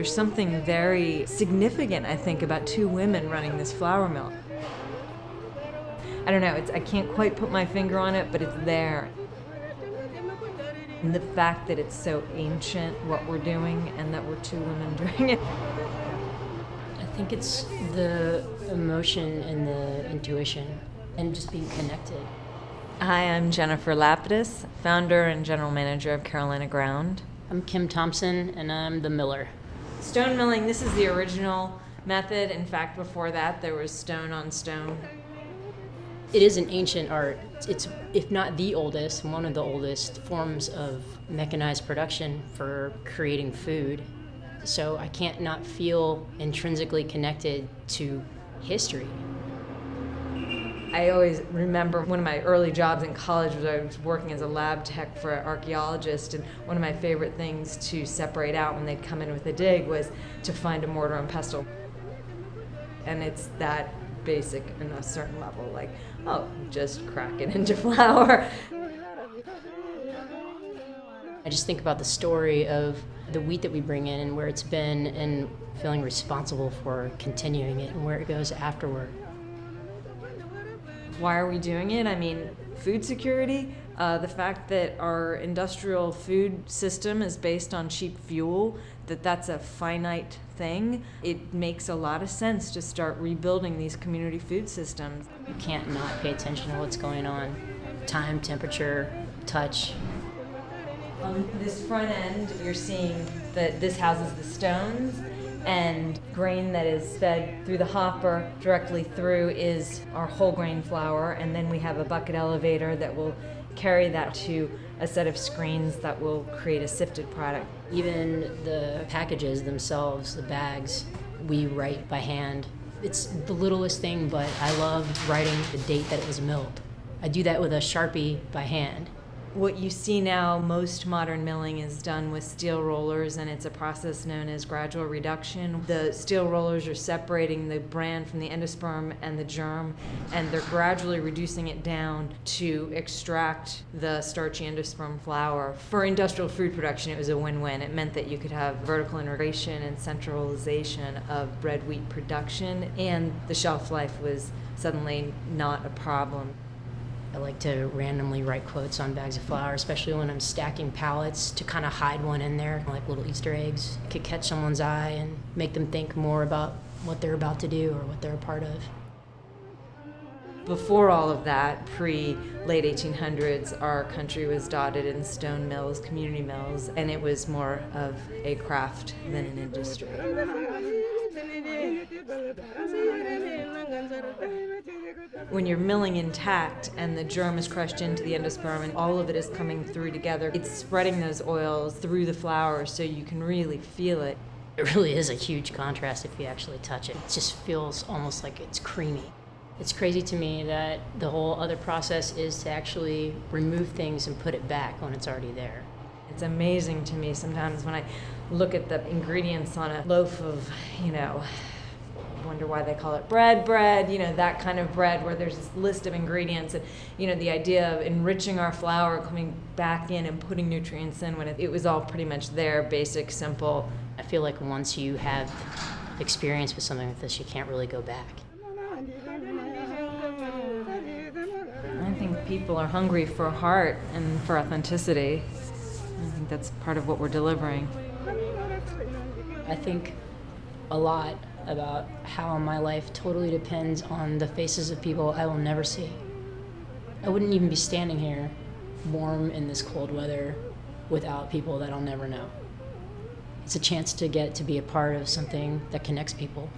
There's something very significant, I think, about two women running this flour mill. I don't know, I can't quite put my finger on it, but it's there. And the fact that it's so ancient, what we're doing, and that we're two women doing it. I think it's the emotion and the intuition and just being connected. Hi, I'm Jennifer Lapidus, founder and general manager of Carolina Ground. I'm Kim Thompson, and I'm the miller. Stone milling, this is the original method. In fact, before that, there was stone on stone. It is an ancient art. It's, if not the oldest, one of the oldest forms of mechanized production for creating food. So I can't not feel intrinsically connected to history. I always remember one of my early jobs in college was I was working as a lab tech for an archaeologist, and one of my favorite things to separate out when they'd come in with a dig was to find a mortar and pestle. And it's that basic in a certain level, like, oh, just crack it into flour. I just think about the story of the wheat that we bring in and where it's been, and feeling responsible for continuing it and where it goes afterward. Why are we doing it? I mean, food security, the fact that our industrial food system is based on cheap fuel, that's a finite thing. It makes a lot of sense to start rebuilding these community food systems. You can't not pay attention to what's going on. Time, temperature, touch. On this front end, you're seeing that this houses the stones, and grain that is fed through the hopper directly through is our whole grain flour, and then we have a bucket elevator that will carry that to a set of screens that will create a sifted product. Even the packages themselves, the bags, we write by hand. It's the littlest thing, but I love writing the date that it was milled. I do that with a Sharpie by hand. What you see now, most modern milling is done with steel rollers, and it's a process known as gradual reduction. The steel rollers are separating the bran from the endosperm and the germ, and they're gradually reducing it down to extract the starchy endosperm flour. For industrial food production, it was a win-win. It meant that you could have vertical integration and centralization of bread wheat production, and the shelf life was suddenly not a problem. I like to randomly write quotes on bags of flour, especially when I'm stacking pallets, to kind of hide one in there, like little Easter eggs. It could catch someone's eye and make them think more about what they're about to do or what they're a part of. Before all of that, pre-late 1800s, our country was dotted in stone mills, community mills, and it was more of a craft than an industry. When you're milling intact and the germ is crushed into the endosperm and all of it is coming through together, it's spreading those oils through the flour so you can really feel it. It really is a huge contrast if you actually touch it. It just feels almost like it's creamy. It's crazy to me that the whole other process is to actually remove things and put it back when it's already there. It's amazing to me sometimes when I look at the ingredients on a loaf of, wonder why they call it bread, that kind of bread where there's this list of ingredients, and, the idea of enriching our flour, coming back in and putting nutrients in when it was all pretty much there, basic, simple. I feel like once you have experience with something like this, you can't really go back. I think people are hungry for heart and for authenticity. I think that's part of what we're delivering. I think a lot about how my life totally depends on the faces of people I will never see. I wouldn't even be standing here warm in this cold weather without people that I'll never know. It's a chance to get to be a part of something that connects people.